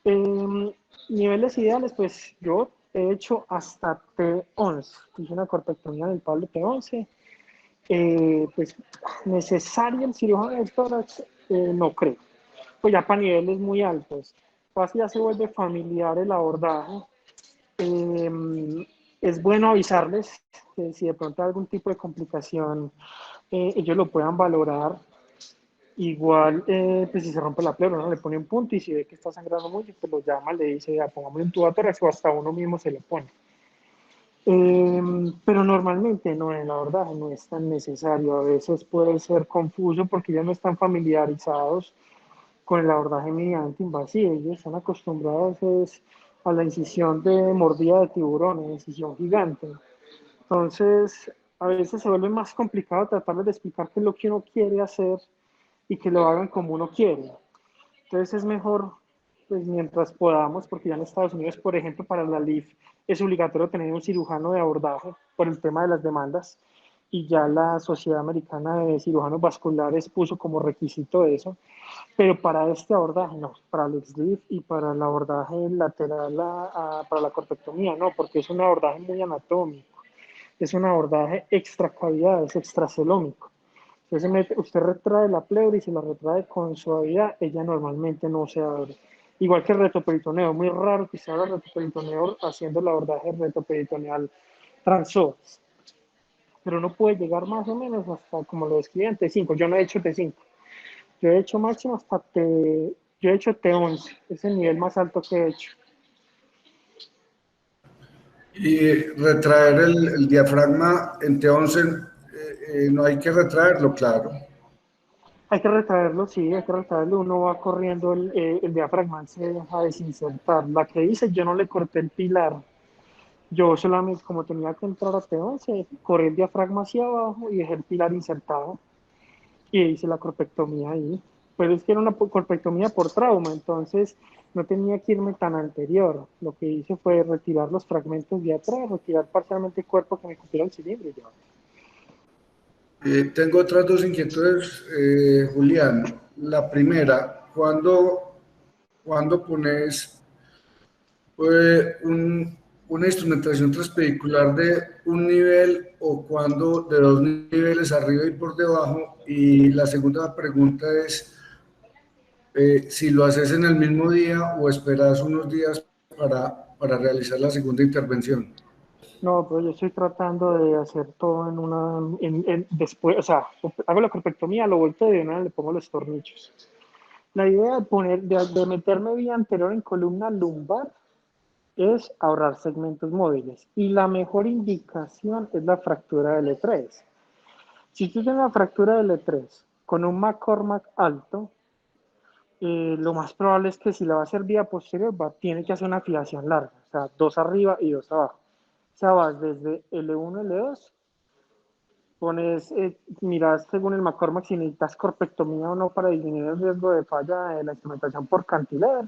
Eh, Niveles ideales, pues yo he hecho hasta T11. Hice una corpectomía del palo T11. Pues necesario el cirujano del tórax, no creo. Pues ya para niveles muy altos. Casi ya se vuelve familiar el abordaje. Es bueno avisarles que si de pronto hay algún tipo de complicación, ellos lo puedan valorar. Igual, pues si se rompe la pleura, ¿no? Le pone un punto y si ve que está sangrando mucho, pues lo llama, le dice, ya, pongámosle un tubatórax o hasta uno mismo se lo pone. Pero normalmente no, en la verdad no es tan necesario. A veces puede ser confuso porque ya no están familiarizados con el abordaje mediante invasivo. Ellos están acostumbrados a la incisión de mordida de tiburón, incisión gigante. Entonces, a veces se vuelve más complicado tratarles de explicar qué es lo que uno quiere hacer y que lo hagan como uno quiere. Entonces es mejor, pues mientras podamos, porque ya en Estados Unidos, por ejemplo, para la LIF es obligatorio tener un cirujano de abordaje por el tema de las demandas y ya la Sociedad Americana de Cirujanos Vasculares puso como requisito eso, pero para este abordaje no, para el XLIF y para el abordaje lateral para la corpectomía no, porque es un abordaje muy anatómico, es un abordaje extracavidades, extracelómico. Usted retrae la pleura y si la retrae con suavidad, ella normalmente no se abre. Igual que el retoperitoneo, muy raro que se abra el retoperitoneo haciendo el abordaje retoperitonal transoas. Pero uno puede llegar más o menos hasta, como lo describí, T5. Yo no he hecho T5. Yo he hecho máximo hasta T... Yo he hecho T11. Es el nivel más alto que he hecho. Y retraer el diafragma en T11, no hay que retraerlo, claro. Hay que retraerlo, sí, hay que retraerlo. Uno va corriendo, el diafragma se deja desinsertar. La que dice, yo no le corté el pilar. Yo solamente, como tenía que entrar a T11, corrí el diafragma hacia abajo y dejé el pilar insertado y hice la corpectomía ahí. Pero es que era una corpectomía por trauma, entonces no tenía que irme tan anterior. Lo que hice fue retirar los fragmentos de atrás, retirar parcialmente el cuerpo que me cupiera el cilindro y ya. Tengo otras dos inquietudes, Julián. La primera, ¿cuándo pones una instrumentación transpedicular de un nivel o cuando de dos niveles arriba y por debajo? Y la segunda pregunta es si lo haces en el mismo día o esperas unos días para realizar la segunda intervención. No, pero yo estoy tratando de hacer todo después, o sea, hago la corpectomía, lo vuelto de una, le pongo los tornillos. La idea de meterme vía anterior en columna lumbar es ahorrar segmentos móviles. Y la mejor indicación es la fractura de L3. Si tú tienes una fractura de L3 con un McCormack alto, lo más probable es que si la va a hacer vía posterior, tiene que hacer una filación larga, o sea, dos arriba y dos abajo. sea, vas desde L1, L2, pones, miras según el McCormack si necesitas corpectomía o no para disminuir el riesgo de falla de la instrumentación por cantilever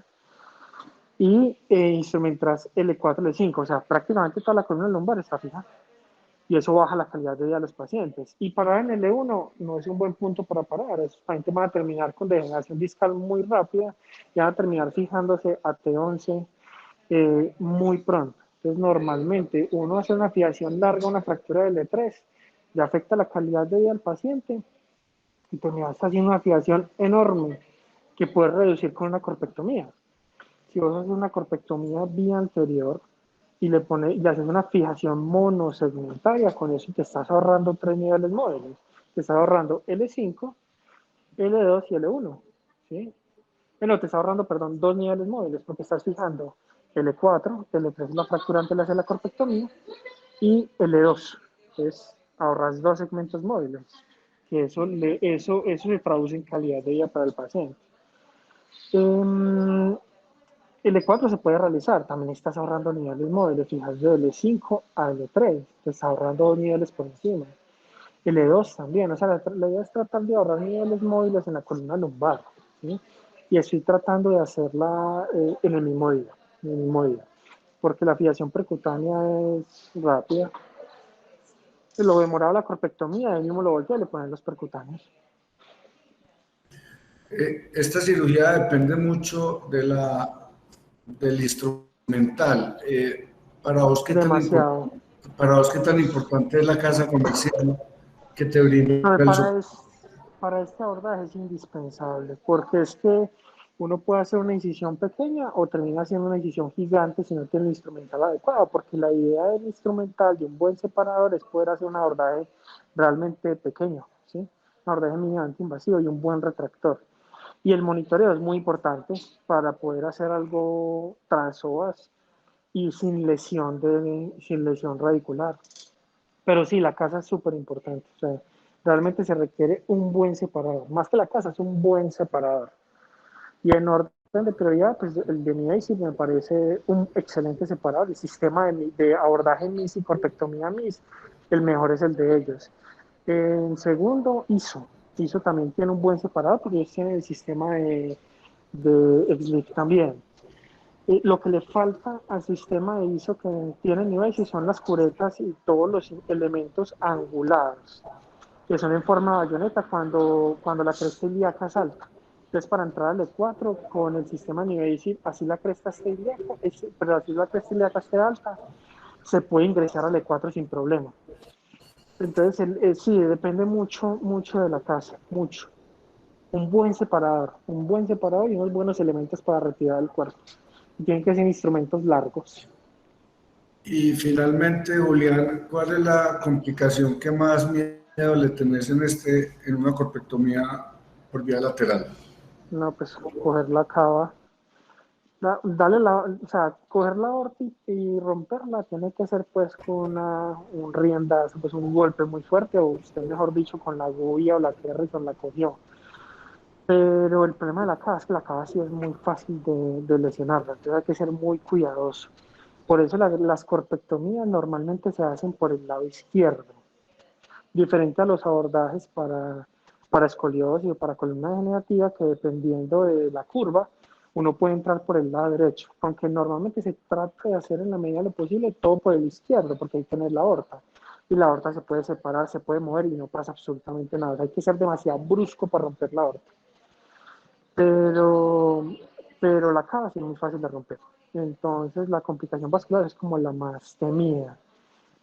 y instrumentas L4, L5, o sea, prácticamente toda la columna lumbar está fija y eso baja la calidad de vida de los pacientes. Y parar en L1 no es un buen punto para parar, esos pacientes van a terminar con degeneración discal muy rápida y van a terminar fijándose a T11 muy pronto. Entonces, normalmente uno hace una fijación larga, una fractura de L3, ya afecta la calidad de vida del paciente y pues me está haciendo una fijación enorme que puede reducir con una corpectomía. Si vos haces una corpectomía vía anterior y le haces una fijación monosegmentaria, con eso te estás ahorrando 3 niveles móviles. Te estás ahorrando L5, L2 y L1. ¿Sí? No, te estás ahorrando, perdón, 2 niveles móviles porque estás fijando L4, L3 es la fractura antes de hacer la corpectomía y L2. Entonces ahorras 2 segmentos móviles. Que eso se traduce en calidad de vida para el paciente. L4 se puede realizar, también estás ahorrando niveles móviles, fijas de L5 a L3, te estás ahorrando 2 niveles por encima. L2 también, o sea, la idea es tratar de ahorrar niveles móviles en la columna lumbar, ¿sí? Y estoy tratando de hacerla en el mismo día, porque la fijación percutánea es rápida. Lo demoraba la corpectomía, él mismo lo voltea y le ponen los percutáneos. Esta cirugía depende mucho del instrumental. Para vos, Demasiado. para vos, ¿qué tan importante es la casa comercial que te brinda No, el soporte? para este abordaje es indispensable, porque es que uno puede hacer una incisión pequeña o termina haciendo una incisión gigante si no tiene el instrumental adecuado, porque la idea del instrumental de un buen separador es poder hacer un abordaje realmente pequeño, ¿sí? Un abordaje mínimamente invasivo y un buen retractor. Y el monitoreo es muy importante para poder hacer algo transoas y sin lesión radicular. Pero sí, la casa es súper importante. O sea, realmente se requiere un buen separador. Más que la casa, es un buen separador. Y en orden de prioridad, pues el de MIS me parece un excelente separador. El sistema de abordaje MIS y corpectomía MIS, el mejor es el de ellos. En segundo, ISO. ISO también tiene un buen separador porque ellos tienen el sistema de XLIF también. Lo que le falta al sistema de ISO que tiene Nivesi son las curetas y todos los elementos angulares, que son en forma de bayoneta cuando la cresta ilíaca es alta. Entonces, para entrar al E4 con el sistema Nivesi, así la cresta esté ilíaca, pero así la cresta ilíaca esté alta, se puede ingresar al E4 sin problema. Entonces, sí, depende mucho, mucho de la casa, mucho. Un buen separador y unos buenos elementos para retirar el cuerpo. Tienen que ser instrumentos largos. Y finalmente, Julián, ¿cuál es la complicación que más miedo le tenés en una corpectomía por vía lateral? No, pues coger la cava, o sea, coger la aorta y romperla tiene que ser pues con un riendazo, pues un golpe muy fuerte, o usted mejor dicho, con la gubia o la Kerrison la cogió. Pero el problema de la cava es que la cava sí es muy fácil de lesionarla, entonces hay que ser muy cuidadoso. Por eso las corpectomías normalmente se hacen por el lado izquierdo, diferente a los abordajes para escoliosis o para columna degenerativa, que dependiendo de la curva, uno puede entrar por el lado derecho, aunque normalmente se trata de hacer en la medida de lo posible todo por el izquierdo, porque hay que tener la aorta. Y la aorta se puede separar, se puede mover y no pasa absolutamente nada. O sea, hay que ser demasiado brusco para romper la aorta. Pero, pero la cava sí es muy fácil de romper. Entonces la complicación vascular es como la más temida.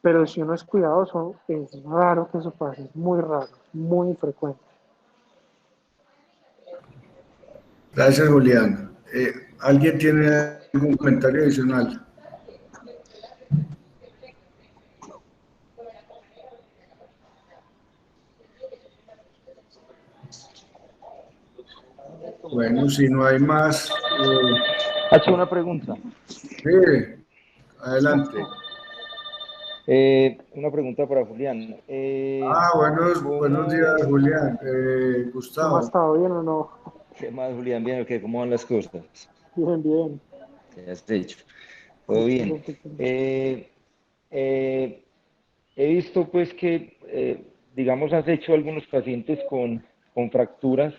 Pero si uno es cuidadoso, es raro que eso pase, es muy raro, muy frecuente. Gracias, Julián. ¿Alguien tiene algún comentario adicional? Bueno, si no hay más, Hacho, una pregunta. adelante. Una pregunta para Julián. Buenos días, ¿Cómo, Julián. ¿Cómo ha Gustavo. estado? ¿Bien o no? qué más, Julián? Bien, ¿o qué? ¿Cómo van las cosas? Bien, bien. ¿Qué has hecho? Todo bien. Excelente. Eh, eh, he visto pues que, digamos, has hecho algunos pacientes con fracturas,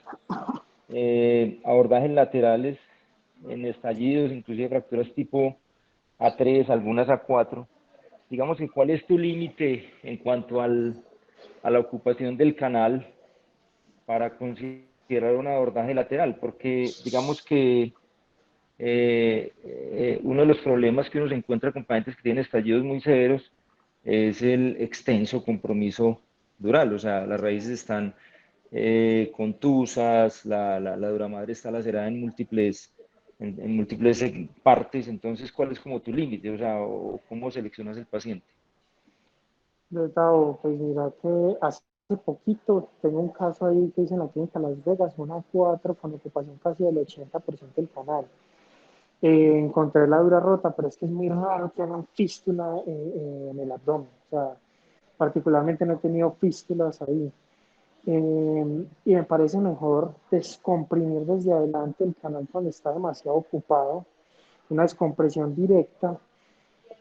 abordajes laterales en estallidos, inclusive fracturas tipo A3, algunas A4. Digamos que cuál es tu límite en cuanto a la ocupación del canal para considerar un abordaje lateral, porque digamos que uno de los problemas que uno se encuentra con pacientes que tienen estallidos muy severos es el extenso compromiso dural, o sea, las raíces están contusas, la dura madre está lacerada en múltiples partes, entonces, ¿cuál es como tu límite? O sea, o ¿cómo seleccionas el paciente? Gustavo, pues mira que hace poquito tengo un caso ahí que hice en la clínica Las Vegas, una 4 con ocupación casi del 80% del canal. Encontré la dura rota, pero es que es muy raro que hagan fístula en el abdomen. O sea, particularmente no he tenido fístulas ahí. Y me parece mejor descomprimir desde adelante el canal cuando está demasiado ocupado, una descompresión directa,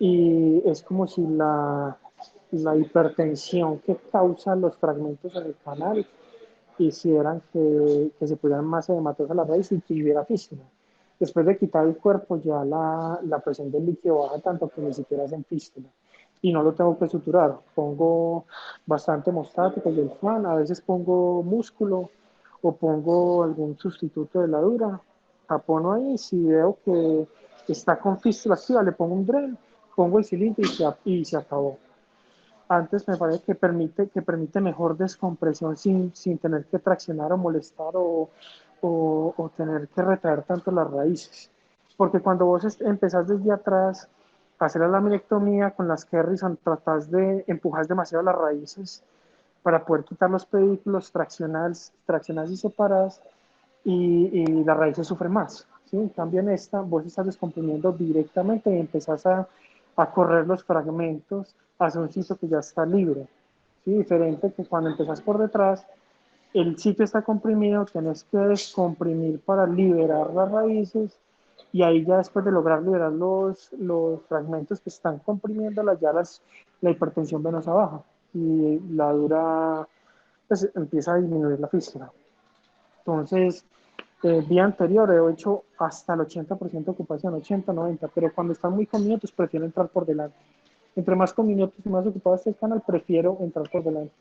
y es como si la hipertensión que causan los fragmentos en el canal hicieran que se pudieran más edematos a la raíz y que hubiera fístula. Después de quitar el cuerpo, ya la presión del líquido baja tanto que ni siquiera hacen fístula. Y no lo tengo que suturar. Pongo bastante hemostático y el fan, a veces pongo músculo o pongo algún sustituto de la dura. Tapono ahí, si veo que está con fístula activa, le pongo un dren, pongo el cilindro y se acabó. Antes me parece que permite mejor descompresión sin tener que traccionar o molestar o tener que retraer tanto las raíces. Porque cuando vos empezás desde atrás a hacer la laminectomía con las Kerrison, tratás de empujar demasiado las raíces para poder quitar los pedículos, traccionás y separás y la raíz se sufre más. ¿Sí? En cambio, en esta, vos estás descomprimiendo directamente y empezás a correr los fragmentos hacia un sitio que ya está libre. ¿Sí? Diferente que cuando empezás por detrás, el sitio está comprimido, tenés que descomprimir para liberar las raíces y ahí ya después de lograr liberar los fragmentos que están comprimiendo, la hipertensión venosa baja y la dura, pues empieza a disminuir la fístula. Entonces, el día anterior he hecho hasta el 80% de ocupación, 80, 90, pero cuando están muy convenientes prefiero entrar por delante. Entre más convenientes y más ocupado esté el canal, prefiero entrar por delante.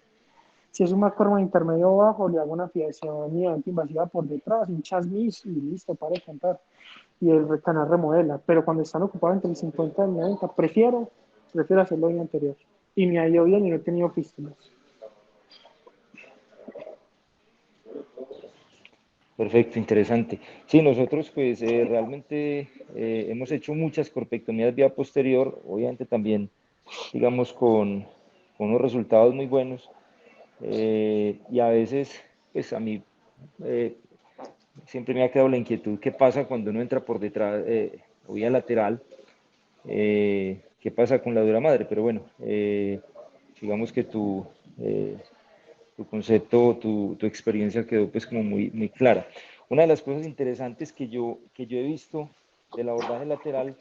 Si es un macroma intermedio bajo, le hago una fijación invasiva por detrás, un chasmis y listo, para de contar. Y el canal remodela. Pero cuando están ocupados entre el 50 y el 90, prefiero hacerlo el día anterior. Y me ha ido bien y no he tenido fístulas. Perfecto, interesante. Sí, nosotros pues realmente hemos hecho muchas corpectomías vía posterior, obviamente también, digamos, con unos resultados muy buenos. Y a veces, pues a mí eh, siempre me ha quedado la inquietud, ¿qué pasa cuando uno entra por detrás o vía lateral? ¿Qué pasa con la dura madre? Pero bueno, digamos que tu concepto, tu experiencia quedó pues como muy clara. Una de las cosas interesantes que yo he visto del abordaje lateral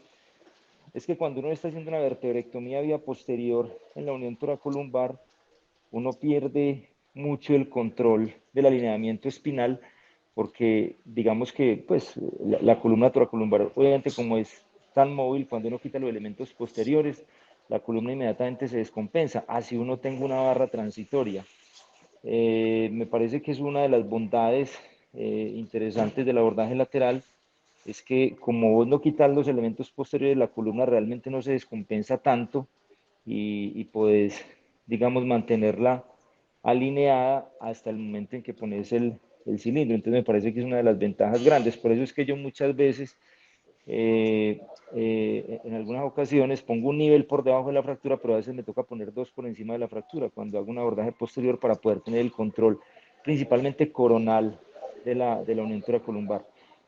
es que cuando uno está haciendo una vertebrectomía vía posterior en la unión toracolumbar, uno pierde mucho el control del alineamiento espinal porque digamos que pues la columna toracolumbar obviamente como es tan móvil, cuando uno quita los elementos posteriores, la columna inmediatamente se descompensa, así uno tenga una barra transitoria. Me parece que es una de las bondades interesantes del abordaje lateral, es que como vos no quitas los elementos posteriores, la columna realmente no se descompensa tanto y podés, digamos, mantenerla alineada hasta el momento en que pones el cilindro. Entonces me parece que es una de las ventajas grandes. Por eso es que yo muchas veces eh, en algunas ocasiones pongo un nivel por debajo de la fractura, pero a veces me toca poner dos por encima de la fractura cuando hago un abordaje posterior para poder tener el control principalmente coronal de la unión toracolumbar.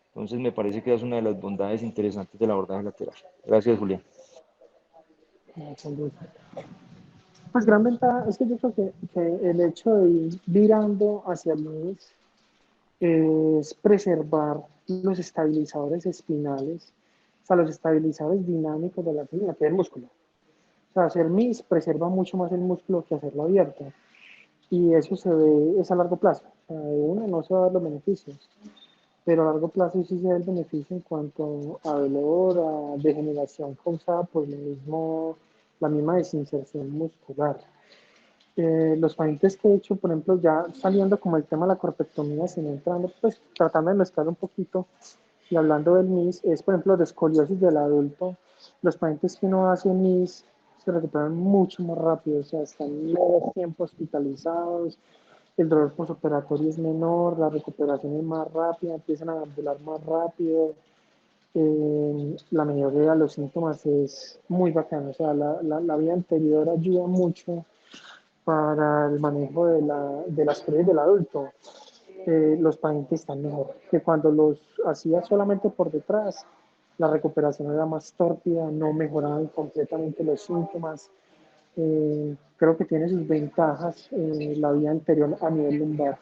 Entonces me parece que es una de las bondades interesantes del abordaje lateral. Gracias, Julián. Pues gran ventaja es que yo creo que el hecho de ir virando hacia mí es preservar los estabilizadores espinales, o sea, los estabilizadores dinámicos de la fibra, que es el músculo. O sea, hacer MIS preserva mucho más el músculo que hacerlo abierto. Y eso se ve, es a largo plazo. O sea, de una no se va a ver los beneficios, pero a largo plazo sí se ve el beneficio en cuanto a dolor, a degeneración causada por el mismo, la misma desinserción muscular. Los pacientes que he hecho, por ejemplo, ya saliendo como el tema de la corpectomía, sino entrando, pues tratando de mezclar un poquito y hablando del MIS, es por ejemplo de escoliosis del adulto. Los pacientes que no hacen MIS se recuperan mucho más rápido, o sea, están menos tiempo hospitalizados, el dolor postoperatorio es menor, la recuperación es más rápida, empiezan a ambular más rápido, la mayoría de los síntomas es muy bacana, o sea, la vida anterior ayuda mucho para el manejo de las escoliosis del adulto. Los pacientes están mejor que cuando los hacía solamente por detrás. La recuperación era más tórpida, no mejoraban completamente los síntomas. Creo que tiene sus ventajas la vía anterior a nivel lumbar.